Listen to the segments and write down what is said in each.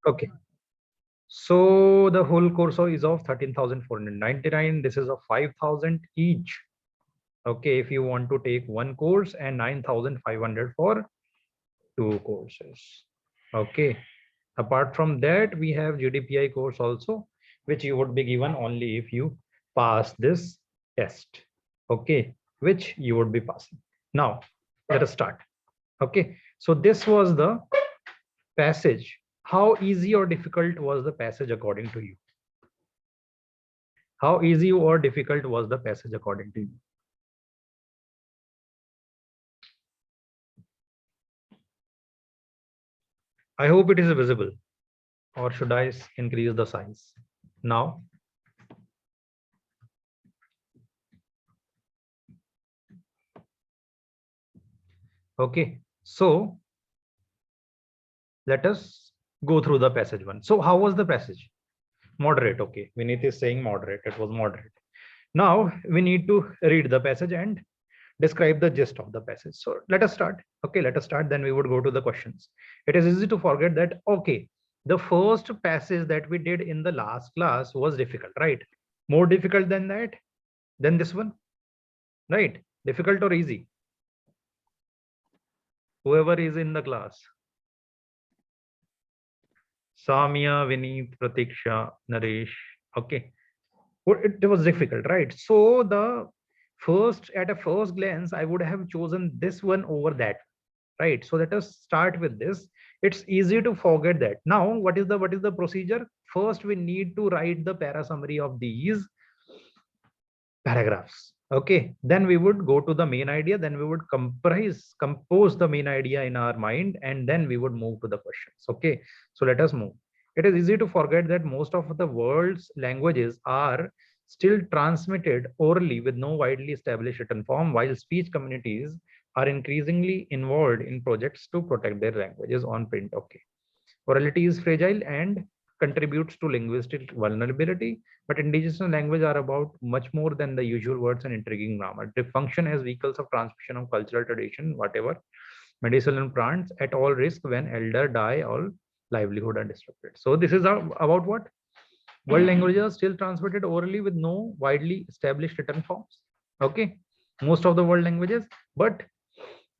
Okay. So the whole course is of 13,499. This is of 5,000 each. Okay, if you want to take one course, and 9,500 for two courses. Okay. Apart from that, we have GDPI course also, which you would be given only if you pass this test. Okay, which you would be passing. Now, let us start. Okay, so this was the passage. How easy or difficult was the passage according to you? How easy or difficult was the passage according to you? I hope it is visible, or should I increase the size? Now, okay, so let us go through the passage one. So how was the passage? Moderate. Okay, Vineet is saying moderate. It was moderate. Now we need to read the passage and describe the gist of the passage. So let us start. Okay, let us start. Then we would go to the questions. It is easy to forget that, okay, the first passage that we did in the last class was difficult, right? More difficult than that, than this one, right? Difficult or easy? Whoever is in the class. Samia, Vineet, Pratiksha, Naresh. Okay. Well, it was difficult, right? So the first, at a first glance, I would have chosen this one over that, right? So let us start with this. It's easy to forget that. Now, what is the procedure? First, we need to write the para summary of these paragraphs. Okay, then we would go to the main idea, then we would compose the main idea in our mind, and then we would move to the questions. Okay, so let us move. It is easy to forget that most of the world's languages are still transmitted orally with no widely established written form, while speech communities are increasingly involved in projects to protect their languages on print. Okay, orality is fragile and contributes to linguistic vulnerability, but indigenous language are about much more than the usual words and intriguing grammar. They function as vehicles of transmission of cultural tradition, whatever, medicinal plants at all risk when elder die or livelihood are disrupted. So this is about what? World languages are still transmitted orally with no widely established written forms. Okay, most of the world languages, but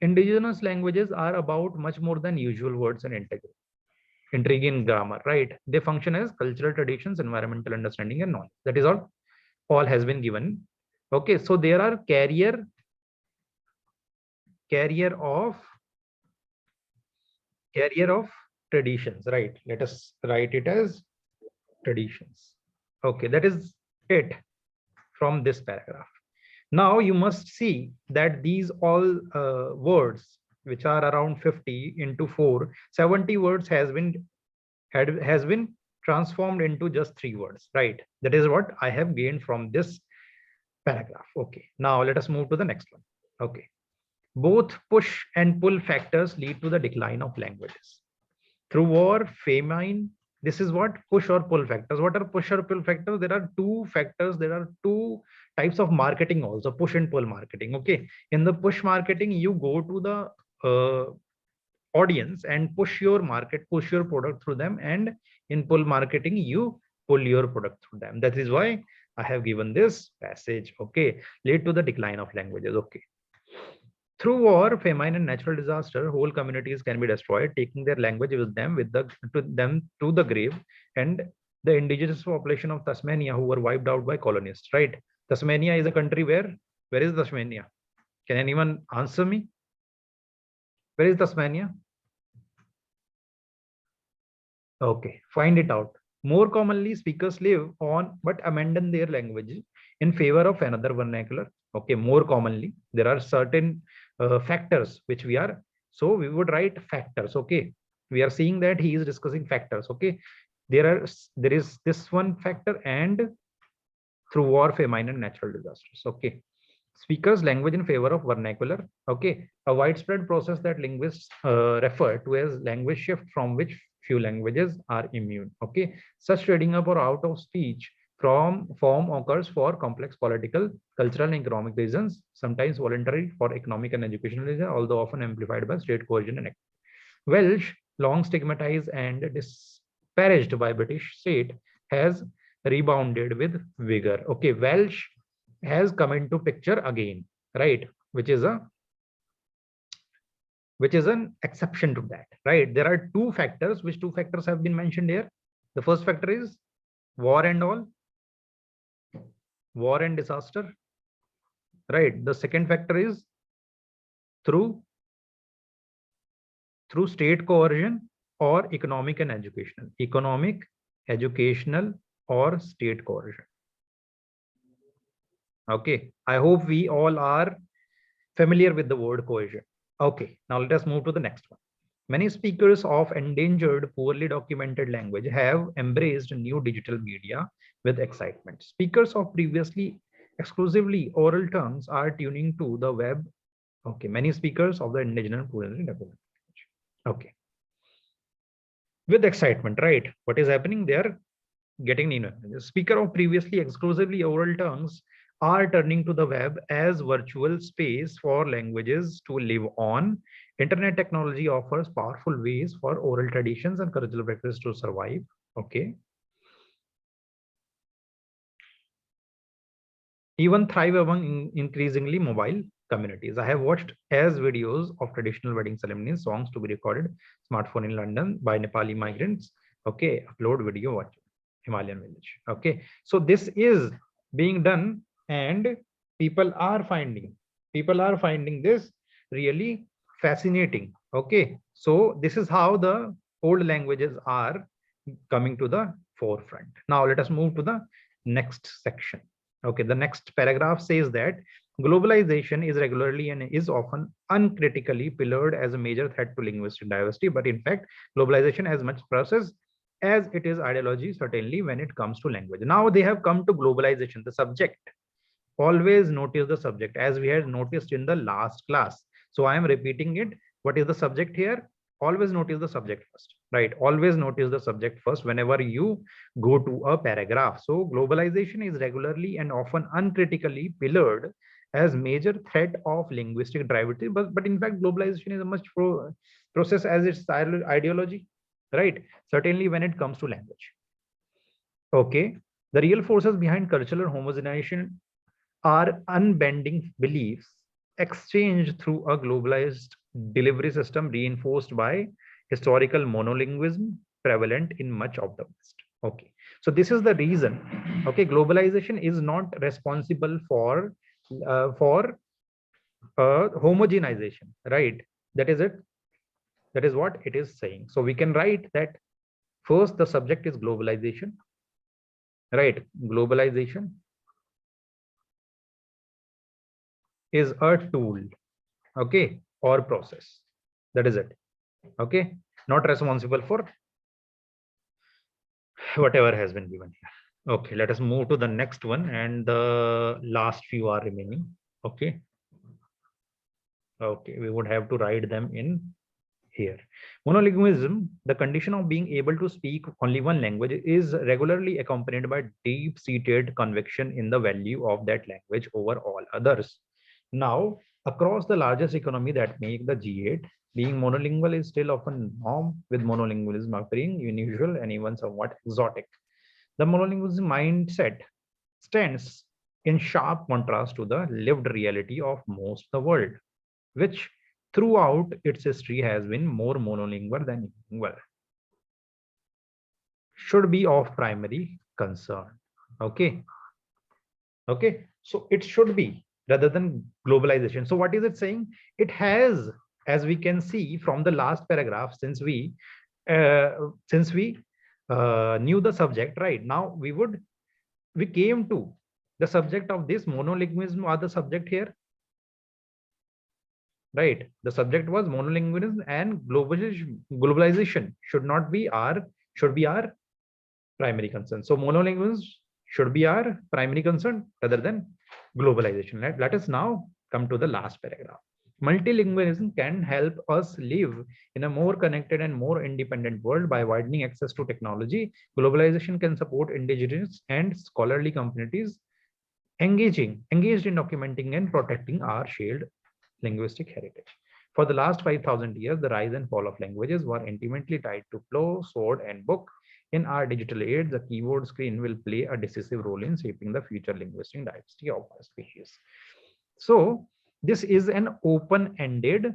indigenous languages are about much more than usual words and intriguing grammar, right? They function as cultural traditions, environmental understanding, and knowledge. That is all has been given. Okay, so there are carrier of carrier of traditions, right? Let us write it as traditions. Okay, that is it from this paragraph. Now you must see that these all words, which are around 50 into 4, 70 words has been transformed into just 3 words, right? That is what I have gained from this paragraph. Okay, now let us move to the next one. Okay, both push and pull factors lead to the decline of languages through war, famine. This is what push or pull factors. What are push or pull factors? There are two factors. There are two types of marketing also, push and pull marketing. Okay, in the push marketing, you go to the audience and push your product through them, and in pull marketing you pull your product through them. That is why I have given this passage. Okay, lead to the decline of languages. Okay, through war, famine, and natural disaster, whole communities can be destroyed, taking their language with them to the grave. And the indigenous population of Tasmania who were wiped out by colonists, right? Tasmania is a country where is Tasmania? Can anyone answer me? Where is Tasmania? Okay, find it out. More commonly, speakers live on but abandon their language in favor of another vernacular. Okay, more commonly, there are certain factors which we are, so we would write factors. Okay, we are seeing that he is discussing factors. Okay, there is this one factor, and through war, famine, and natural disasters. Okay, speakers language in favor of vernacular. Okay, a widespread process that linguists refer to as language shift, from which few languages are immune. Okay, such trading up or out of speech from form occurs for complex political, cultural, and economic reasons, sometimes voluntary for economic and educational reasons, although often amplified by state coercion and Welsh, long stigmatized and perished by British state, has rebounded with vigor. Okay, Welsh has come into picture again, right? Which is an exception to that, right? There are two factors. Which two factors have been mentioned here? The first factor is war and all, war and disaster, right? The second factor is through state coercion or economic and educational, or state coercion. Okay, I hope we all are familiar with the word coercion. Okay, now let us move to the next one. Many speakers of endangered, poorly documented language have embraced new digital media with excitement. Speakers of previously exclusively oral tongues are tuning to the web. Okay, many speakers of the indigenous poorly documented language. Okay, with excitement, right? What is happening? They are getting the speaker of previously exclusively oral tongues are turning to the web as virtual space for languages to live on. Internet technology offers powerful ways for oral traditions and cultural practice to survive. Okay, even thrive among increasingly mobile communities. I have watched as videos of traditional wedding ceremonies, songs to be recorded, smartphone in London by Nepali migrants. Okay, upload video, watch Himalayan village. Okay, so this is being done, and people are finding this really fascinating. Okay, so this is how the old languages are coming to the forefront. Now let us move to the next section. Okay, the next paragraph says that globalization is regularly and is often uncritically pillared as a major threat to linguistic diversity, but in fact globalization has much process as it is ideology, certainly when it comes to language. Now they have come to globalization, the subject. Always notice the subject, as we had noticed in the last class. So I am repeating it. What is the subject here? Always notice the subject first, right? Always notice the subject first whenever you go to a paragraph. So globalization is regularly and often uncritically pillared as major threat of linguistic diversity, but in fact globalization is a much process as its ideology, right? Certainly when it comes to language. Okay, the real forces behind cultural homogenization are unbending beliefs exchanged through a globalized delivery system reinforced by historical monolingualism prevalent in much of the West. Okay, so this is the reason. Okay, globalization is not responsible for homogenization, right? That is it. That is what it is saying. So we can write that first the subject is globalization, right? Globalization is a tool, okay, or process. That is it. Okay, not responsible for whatever has been given here. Okay, let us move to the next one, and the last few are remaining. Okay, we would have to write them in here. Monolingualism, the condition of being able to speak only one language, is regularly accompanied by deep-seated conviction in the value of that language over all others. Now, across the largest economy that make the G8, being monolingual is still often norm, with monolingualism appearing unusual and even somewhat exotic. The monolingualism mindset stands in sharp contrast to the lived reality of most of the world, which throughout its history has been more monolingual than unilingual. Should be of primary concern. Okay. Okay. So it should be rather than globalization. So what is it saying? It has, as we can see from the last paragraph, since we knew the subject, right? Now we came to the subject of this monolingualism or the subject here, right? The subject was monolingualism, and globalization should be our primary concern. So monolingualism should be our primary concern rather than globalization. Right? Let us now come to the last paragraph. Multilingualism can help us live in a more connected and more independent world by widening access to technology. Globalization can support indigenous and scholarly communities engaged in documenting and protecting our shared linguistic heritage. For the last 5,000 years, the rise and fall of languages were intimately tied to plow, sword, and book. In our digital age, the keyboard screen will play a decisive role in shaping the future linguistic diversity of our species. So this is an open-ended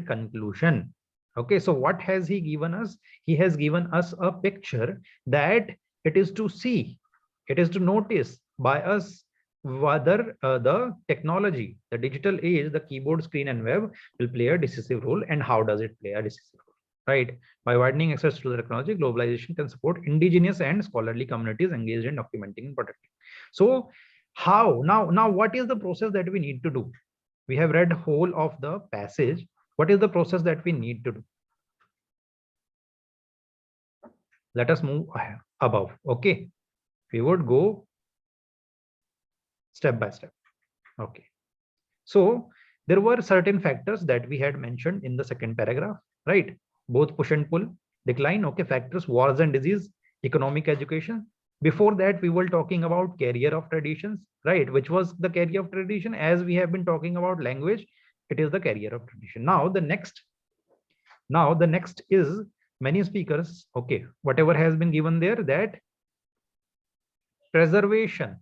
conclusion. Okay, so what has he given us? He has given us a picture that it is to see, it is to notice by us whether the technology, the digital age, the keyboard, screen, and web will play a decisive role, and how does it play a decisive role, right? By widening access to the technology, globalization can support indigenous and scholarly communities engaged in documenting and protecting. So how now what is the process that we need to do? We have read whole of the passage. What is the process that we need to do? Let us move above. Okay, we would go step by step. Okay, so there were certain factors that we had mentioned in the second paragraph, right? Both push and pull, decline. Okay, factors: wars and disease, economic, education. Before that, we were talking about carrier of traditions, right? Which was the carrier of tradition? As we have been talking about language, it is the carrier of tradition. Now the next is many speakers. Okay, whatever has been given there, that preservation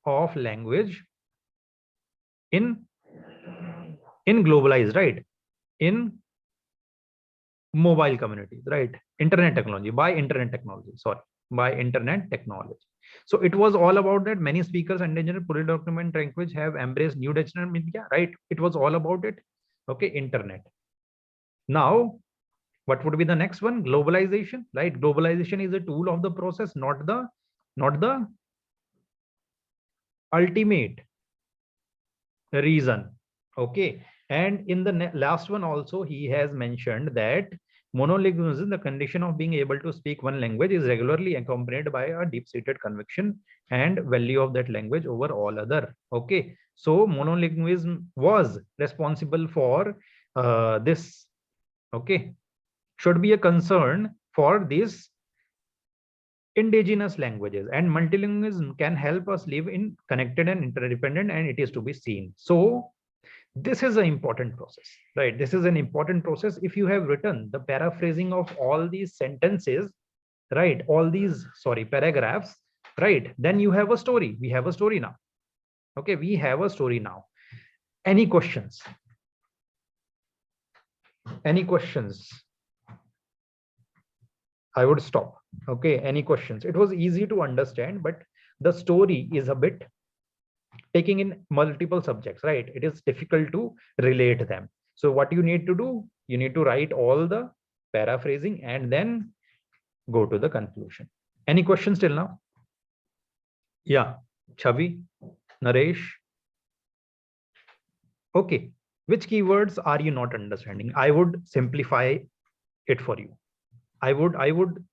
of language in globalized, right? In mobile communities, right? Internet technology, by internet technology, sorry, by internet technology. So it was all about that. Many speakers and engineers, polydocument language have embraced new digital media, right? It was all about it. Okay, internet. Now, what would be the next one? Globalization, right? Globalization is a tool of the process, not the ultimate reason. Okay, and in the last one also, he has mentioned that monolingualism, the condition of being able to speak one language, is regularly accompanied by a deep-seated conviction and value of that language over all other. Okay, so monolingualism was responsible for this. Okay, should be a concern for these indigenous languages, and multilingualism can help us live in connected and interdependent, and it is to be seen. So this is an important process, right? This is an important process. If you have written the paraphrasing of all these sentences, right, all these, sorry, paragraphs, right, then you have a story. We have a story now. Okay, we have a story now. Any questions? Any questions? I would stop. Okay, any questions? It was easy to understand, but the story is a bit taking in multiple subjects, right? It is difficult to relate them. So what you need to do, you need to write all the paraphrasing and then go to the conclusion. Any questions till now? Yeah, Chavi, Naresh. Okay, which keywords are you not understanding? I would simplify it for you. I would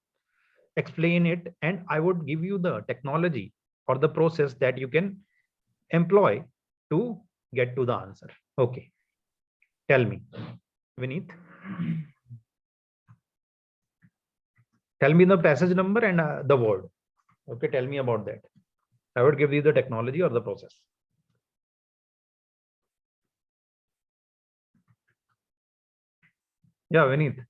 explain it, and I would give you the technology or the process that you can employ to get to the answer. Okay, tell me, Vineet. Tell me the passage number and the word. Okay, tell me about that. I would give you the technology or the process. Yeah, Vineet.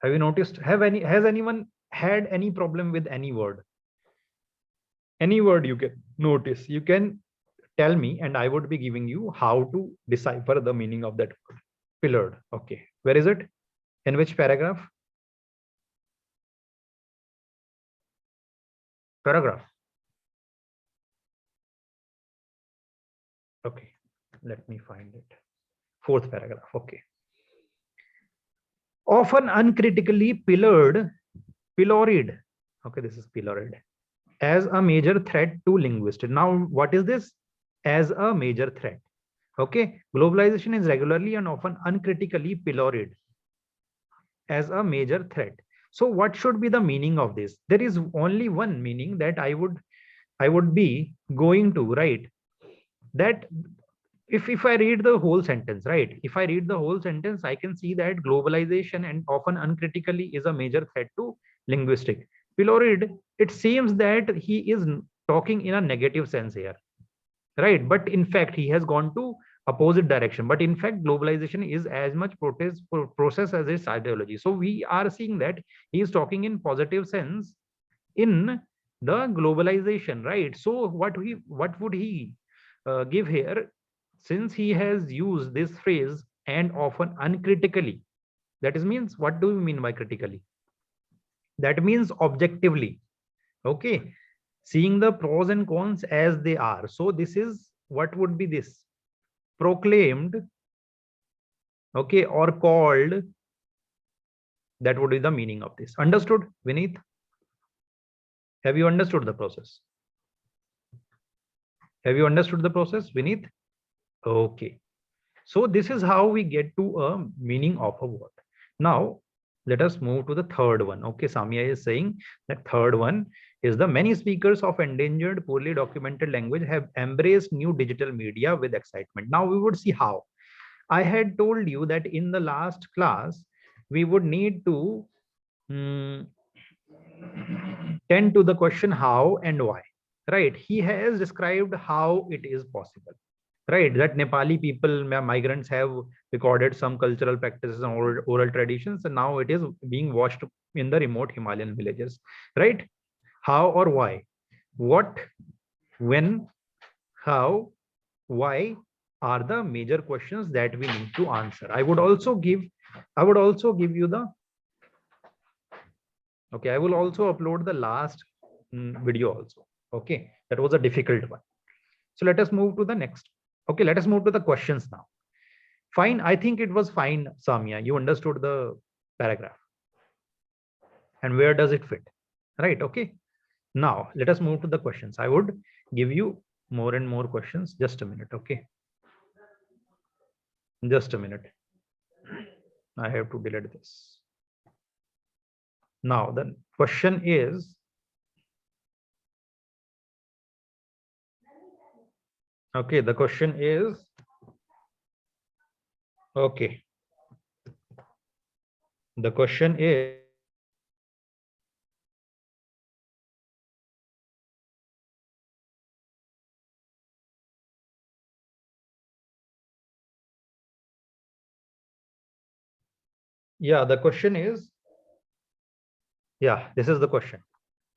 Have you noticed? Has anyone had any problem with any word? Any word you can notice, you can tell me, and I would be giving you how to decipher the meaning of that word. Pillared. Okay, where is it? In which paragraph? Paragraph. Okay, let me find it. Fourth paragraph. Okay. Often uncritically pilloried. Okay, this is pilloried as a major threat to linguistics. Now, what is this? As a major threat. Okay, globalization is regularly and often uncritically pilloried as a major threat. So what should be the meaning of this? There is only one meaning that I would be going to write, that if I read the whole sentence, right? If I read the whole sentence, I can see that globalization and often uncritically is a major threat to linguistic. Pilloried, it seems that he is talking in a negative sense here, right? But in fact, he has gone to opposite direction, but in fact globalization is as much process as its ideology. So we are seeing that he is talking in positive sense in the globalization, right? So what would he give here, since he has used this phrase and often uncritically? That is means, what do you mean by critically? That means objectively. Okay, seeing the pros and cons as they are. So this is what would be this, proclaimed, okay, or called. That would be the meaning of this. Understood, Vineet? Have you understood the process? Have you understood the process, Vineet? Okay. So this is how we get to a meaning of a word. Now, let us move to the third one. Okay, Samia is saying that third one is the many speakers of endangered, poorly documented language have embraced new digital media with excitement. Now we would see how. I had told you that in the last class, we would need to tend to the question how and why, right? He has described how it is possible, right? That Nepali people, migrants have recorded some cultural practices and oral traditions, and now it is being watched in the remote Himalayan villages, right? How or why? What, when, how, why are the major questions that we need to answer. I would also give you the, okay, I will also upload the last video also. Okay, that was a difficult one. So let us move to the next. Okay, let us move to the questions now. Fine, I think it was fine, Samia. You understood the paragraph. And where does it fit? Right, okay. Now, let us move to the questions. I would give you more and more questions. Just a minute, okay. Just a minute. I have to delete this. Now, the question is, okay, the question is, okay. The question is, yeah, the question is, yeah, this is the question.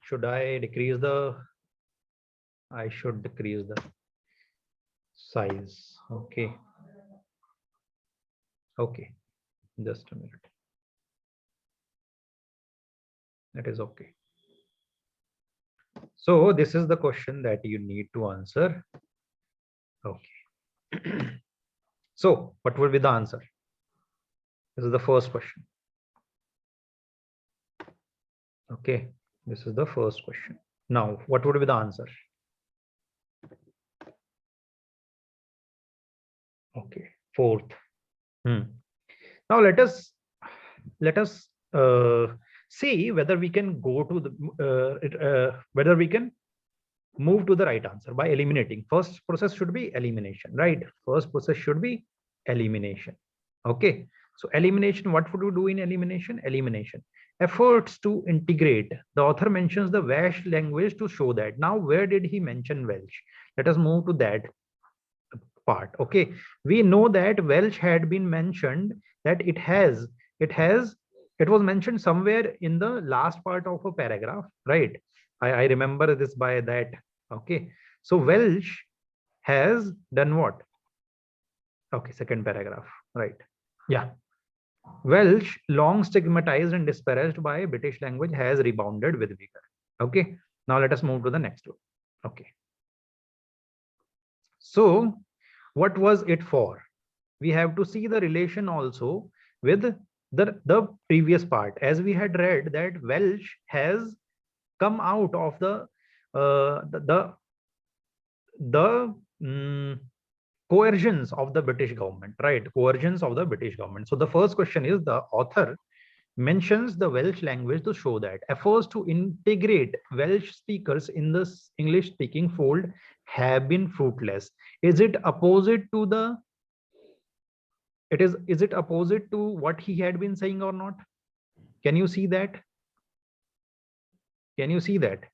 Should I decrease the, I should decrease the size. Okay. Okay. Just a minute. That is okay. So this is the question that you need to answer. Okay. So what will be the answer? This is the first question. Okay. This is the first question. Now, what would be the answer? Okay. Fourth. Now let us see whether we can go to the whether we can move to the right answer by eliminating. First process should be elimination, right? First process should be elimination. Okay. So elimination, what would you do in elimination? Elimination. Efforts to integrate. The author mentions the Welsh language to show that. Now, where did he mention Welsh? Let us move to that part. Okay. We know that Welsh had been mentioned, that it was mentioned somewhere in the last part of a paragraph, right? I remember this by that. Okay. So Welsh has done what? Okay, second paragraph, right? Yeah. Welsh, long stigmatized and disparaged by British language, has rebounded with vigor. Okay. Now let us move to the next one. Okay. So what was it for? We have to see the relation also with the previous part. As we had read that Welsh has come out of the coercions of the British government, right? Coercions of the British government. So the first question is, the author mentions the Welsh language to show that efforts to integrate Welsh speakers in the English speaking fold have been fruitless. Is it opposite to the, is it opposite to what he had been saying or not? Can you see that? Can you see that?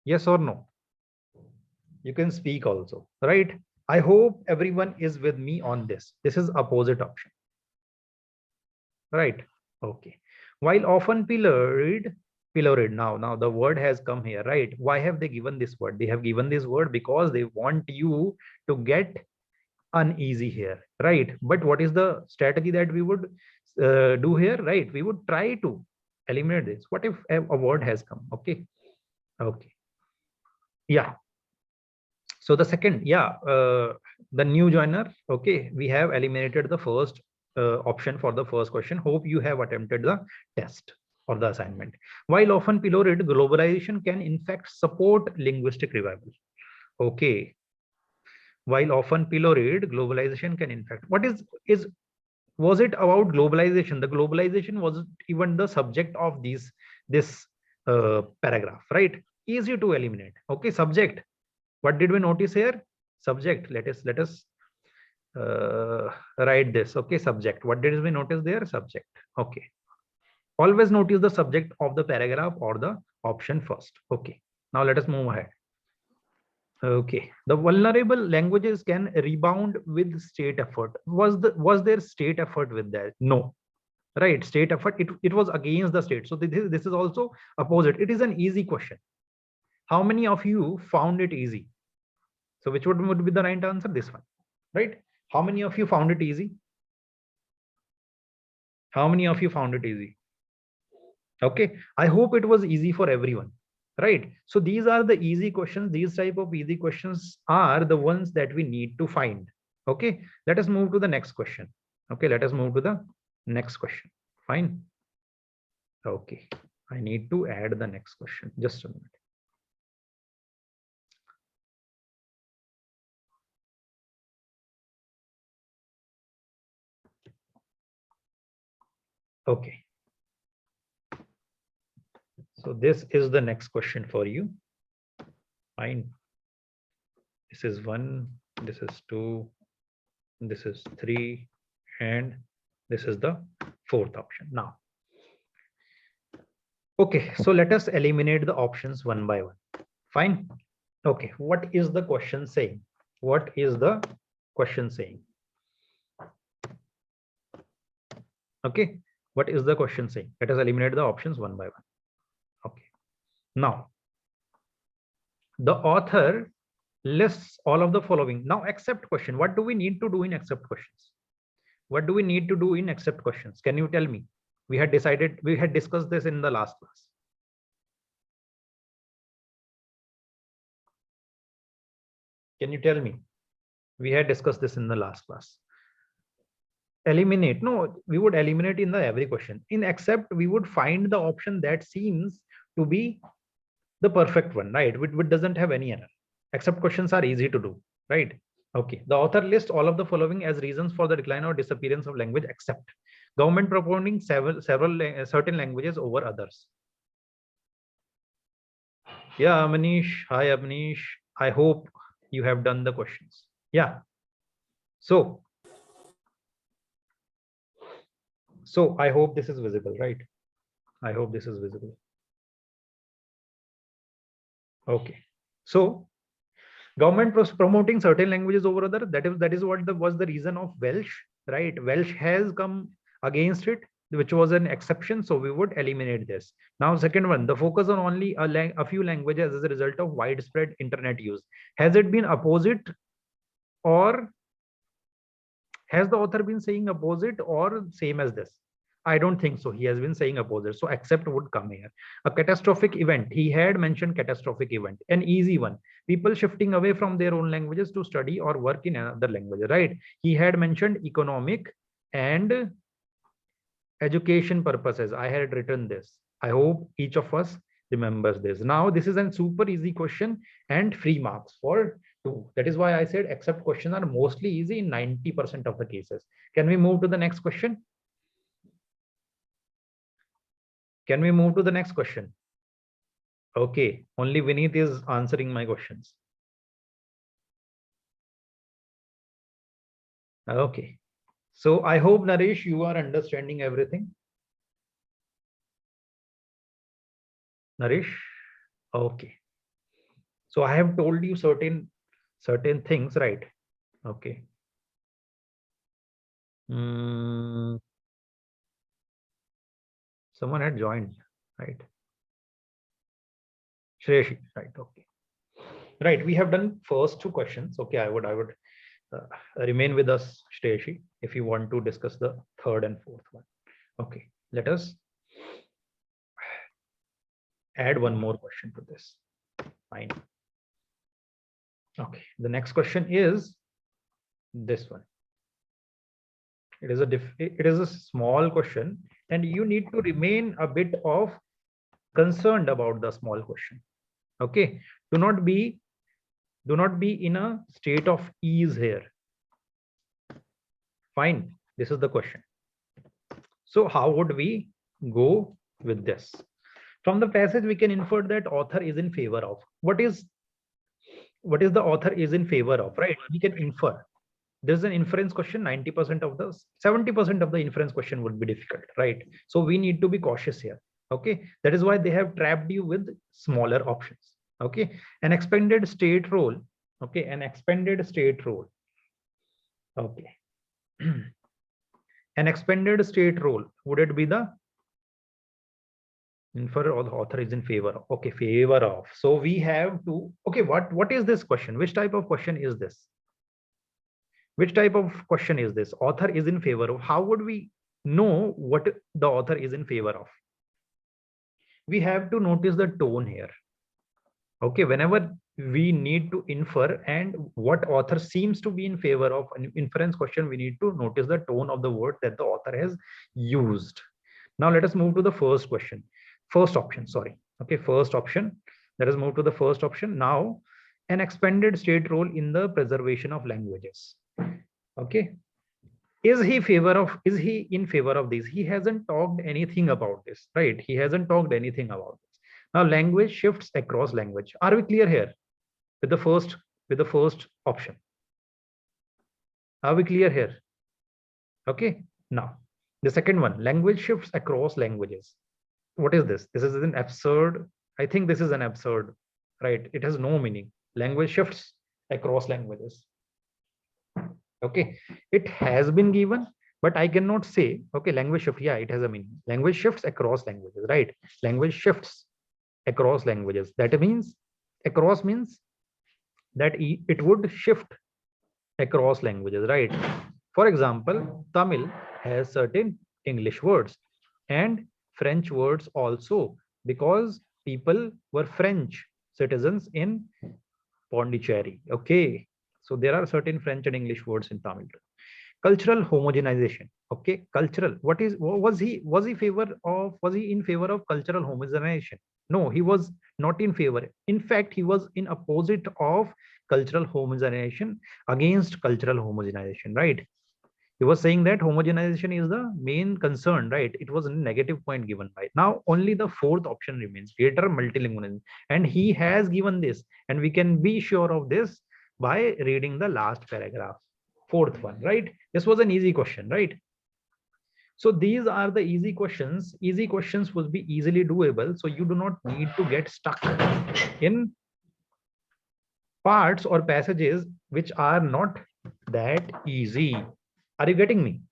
Yes or no? You can speak also, right? I hope everyone is with me on this. This is opposite option, right? Okay. While often pilloried. Now the word has come here, right? Why have they given this word? They have given this word because they want you to get uneasy here, right? But what is the strategy that we would do here, right? We would try to eliminate this. What if a word has come? Okay. Okay. Yeah. So the second, yeah, the new joiner. Okay, we have eliminated the first option for the first question. Hope you have attempted the test or the assignment. While often pilloried, globalization can in fact support linguistic revival. Okay, while often pilloried, globalization can in fact. What is was it about globalization? The globalization was even the subject of this paragraph, right? Easy to eliminate. Okay, subject. What did we notice here? Subject. Let us write this. Okay, subject. What did we notice there? Subject. Okay. Always notice the subject of the paragraph or the option first. Okay. Now let us move ahead. Okay. The vulnerable languages can rebound with state effort. Was there state effort with that? No. Right. State effort. It was against the state. So this is also opposite. It is an easy question. How many of you found it easy? So which would be the right answer? This one, right? How many of you found it easy? How many of you found it easy? Okay, I hope it was easy for everyone, right? So these are the easy questions. These type of easy questions are the ones that we need to find. Okay, let us move to the next question. Okay, let us move to the next question. Fine. Okay, I need to add the next question. Just a minute. Okay. So this is the next question for you. Fine. This is 1, this is 2, this is 3, and this is the fourth option. Now, okay, so let us eliminate the options one by one. Fine. Okay, what is the question saying? What is the question saying? Okay, what is the question saying? Let us eliminate the options one by one. Okay, now the author lists all of the following. Now, accept question. What do we need to do in accept questions? What do we need to do in accept questions? Can you tell me? We had discussed this in the last class. Can you tell me? We had discussed this in the last class. Eliminate. No, we would eliminate in the every question. In accept, we would find the option that seems to be the perfect one, right? Which doesn't have any error. Accept questions are easy to do, right? Okay. The author lists all of the following as reasons for the decline or disappearance of language except government propounding certain languages over others. Yeah, Manish. Hi, Manish. I hope you have done the questions. Yeah. So I hope this is visible, right? I hope this is visible. Okay. So government promoting certain languages over other, that is what was the reason of Welsh, right? Welsh has come against it, which was an exception, so we would eliminate this. Now second one, the focus on only a few languages as a result of widespread internet use. Has it been opposite, or has the author been saying opposite or same as this? I don't think so. He has been saying opposite. So accept would come here. A catastrophic event. He had mentioned catastrophic event. An easy one. People shifting away from their own languages to study or work in another language, right? He had mentioned economic and education purposes. I had written this. I hope each of us remembers this. Now, this is a super easy question and free marks for 2. That is why I said accept questions are mostly easy in 90% of the cases. Can we move to the next question? Can we move to the next question? Okay, only Vineet is answering my questions. Okay, so I hope Naresh, you are understanding everything. Naresh, okay. So I have told you certain things, right? Okay. Someone had joined, right? Shreyashi, right? Okay. Right. We have done first two questions. Okay. I would remain with us, Shreyashi, if you want to discuss the third and fourth one. Okay. Let us add one more question to this. Fine. Okay. The next question is this one. It is a small question, and you need to remain a bit of concerned about the small question. Okay. Do not be in a state of ease here. Fine. This is the question. So how would we go with this? From the passage, we can infer that author is in favor of. What is the author is in favor of, right? We can infer. There's an inference question. 90% of the 70% of the inference question would be difficult, right? So we need to be cautious here. Okay. That is why they have trapped you with smaller options. Okay. An expanded state role. Okay. An expanded state role. Okay. An expanded state role. Would it be the infer or the author is in favor of? Okay, favor of. So we have to, okay, what is this question? Which type of question is this? Which type of question is this? Author is in favor of. How would we know what the author is in favor of? We have to notice the tone here. Okay, whenever we need to infer and what author seems to be in favor of an inference question, we need to notice the tone of the word that the author has used. Now let us move to the first question. First option, sorry. Okay, first option. Let us move to the first option. Now, an expanded state role in the preservation of languages. Okay. Is he in favor of this? He hasn't talked anything about this, right? He hasn't talked anything about this. Now, language shifts across language. Are we clear here with the first option? Are we clear here? Okay. Now, the second one, language shifts across languages. What is this? This is an absurd. I think this is an absurd, right? It has no meaning. Language shifts across languages. Okay, it has been given, but I cannot say, okay, language shift. Yeah, it has a meaning. Language shifts across languages, right? Language shifts across languages. That means across means that it would shift across languages, right? For example, Tamil has certain English words and French words also, because people were French citizens in Pondicherry. Okay. So there are certain French and English words in Tamil. Cultural homogenization. Okay. Cultural. Was he in favor of cultural homogenization? No, he was not in favor. In fact, he was in opposite of cultural homogenization, against cultural homogenization, right? He was saying that homogenization is the main concern, right? It was a negative point given by. Now only the fourth option remains, greater multilingualism, and he has given this, and we can be sure of this by reading the last paragraph, fourth one, right? This was an easy question, right? So these are the easy questions. Easy questions would be easily doable, so you do not need to get stuck in parts or passages which are not that easy. Are you getting me?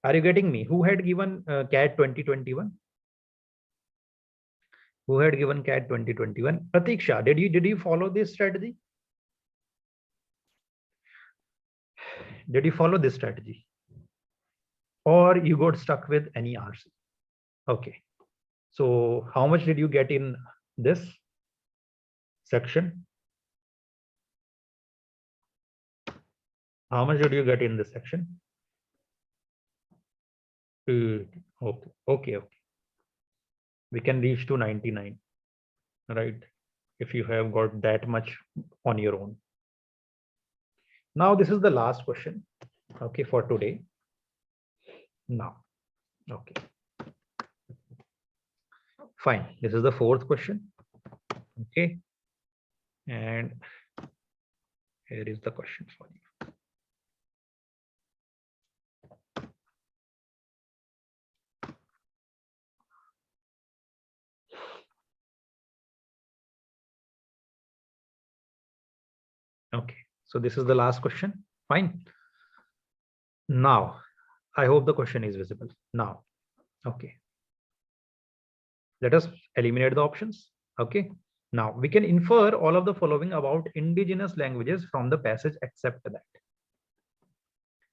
Are you getting me? Who had given CAT 2021? Who had given CAT 2021? Pratiksha, did you follow this strategy? Did you follow this strategy? Or you got stuck with any RC? Okay. So how much did you get in this section? How much did you get in this section? Okay, okay. We can reach to 99, right? If you have got that much on your own. Now this is the last question, okay, for today. Now, okay, fine. This is the fourth question, okay, and here is the question for you. Okay, So this is the last question. Fine. Now, I hope the question is visible now. Okay. Let us eliminate the options. Okay. Now we can infer all of the following about indigenous languages from the passage except that.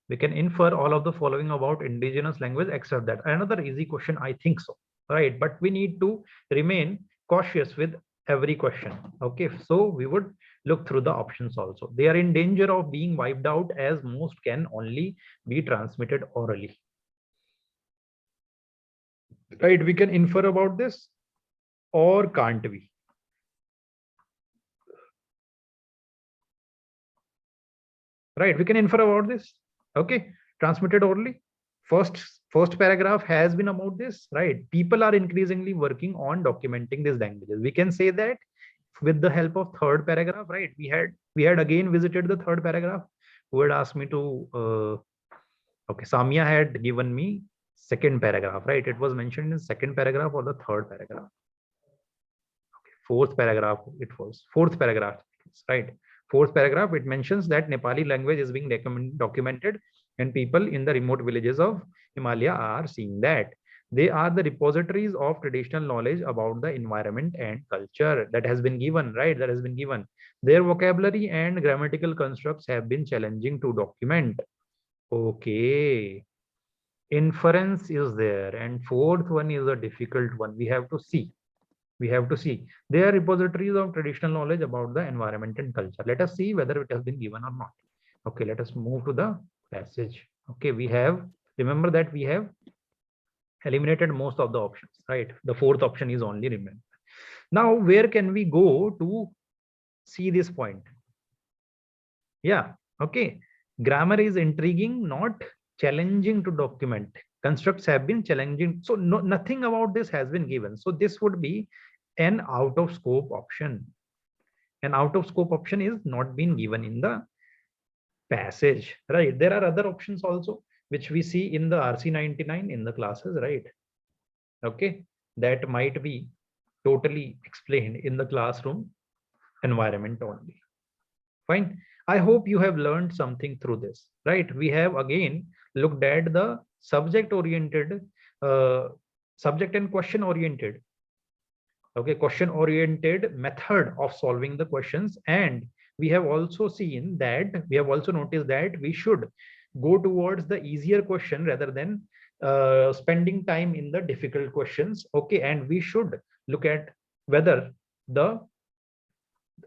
We can infer all of the following about indigenous language except that. Another easy question, I think so, right? But we need to remain cautious with every question. Okay, so we would look through the options also. They are in danger of being wiped out as most can only be transmitted orally. Right, we can infer about this, or can't we? Right, we can infer about this. Okay, transmitted orally. First paragraph has been about this, right? People are increasingly working on documenting these languages. We can say that with the help of third paragraph, right? We had again visited the third paragraph. Who had asked me to okay, Samia had given me second paragraph, right? It was mentioned in second paragraph or the third paragraph. Okay, fourth paragraph, it was fourth paragraph, right? Fourth paragraph, it mentions that Nepali language is being documented, and people in the remote villages of Himalaya are seeing that. They are the repositories of traditional knowledge about the environment and culture. That has been given, right? That has been given. Their vocabulary and grammatical constructs have been challenging to document. Okay. Inference is there. And fourth one is a difficult one. We have to see. We have to see. They are repositories of traditional knowledge about the environment and culture. Let us see whether it has been given or not. Okay, let us move to the passage. Okay, we have, remember that we have eliminated most of the options, right? The fourth option is only remaining. Now, where can we go to see this point? Yeah, okay. Grammar is intriguing, not challenging to document. Constructs have been challenging. So nothing about this has been given. So this would be an out of scope option. An out of scope option is not been given in the passage, right? There are other options also, which we see in the RC99 in the classes, right? Okay, that might be totally explained in the classroom environment only. Fine. I hope you have learned something through this, right? We have again looked at the subject oriented, subject and question oriented. Okay, question oriented method of solving the questions. And we have also seen that, we have also noticed that we should go towards the easier question rather than spending time in the difficult questions. Okay, and we should look at whether the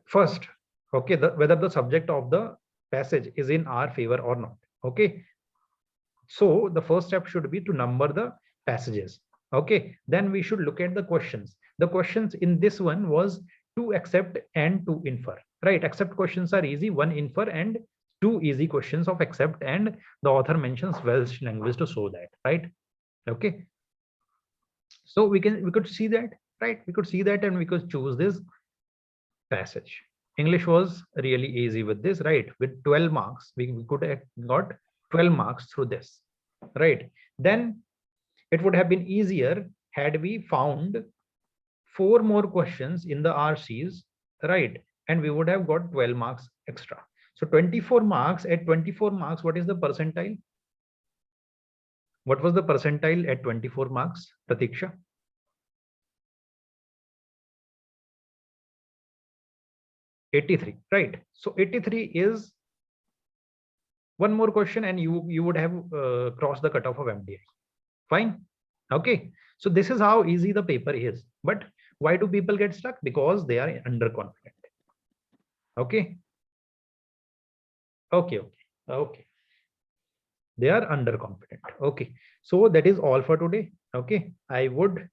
first, okay, whether the subject of the passage is in our favor or not. Okay, so the first step should be to number the passages. Okay, then we should look at the questions. The questions in this one was to accept and to infer, right? Accept questions are easy, one infer, and two easy questions of accept, and the author mentions Welsh language to show that, right? Okay, so we could see that, right? We could see that, and we could choose this passage. English was really easy with this, right? With 12 marks, we could have got 12 marks through this, right? Then it would have been easier had we found 4 more questions in the RCs, right? And we would have got 12 marks extra. So 24 marks. At 24 marks, what is the percentile? What was the percentile at 24 marks, Pratiksha? 83, right? So 83 is one more question and you would have crossed the cutoff of MDI. Fine. Okay. So this is how easy the paper is. But why do people get stuck? Because they are underconfident. Okay. Okay. Okay. They are underconfident. Okay. So that is all for today. Okay. I would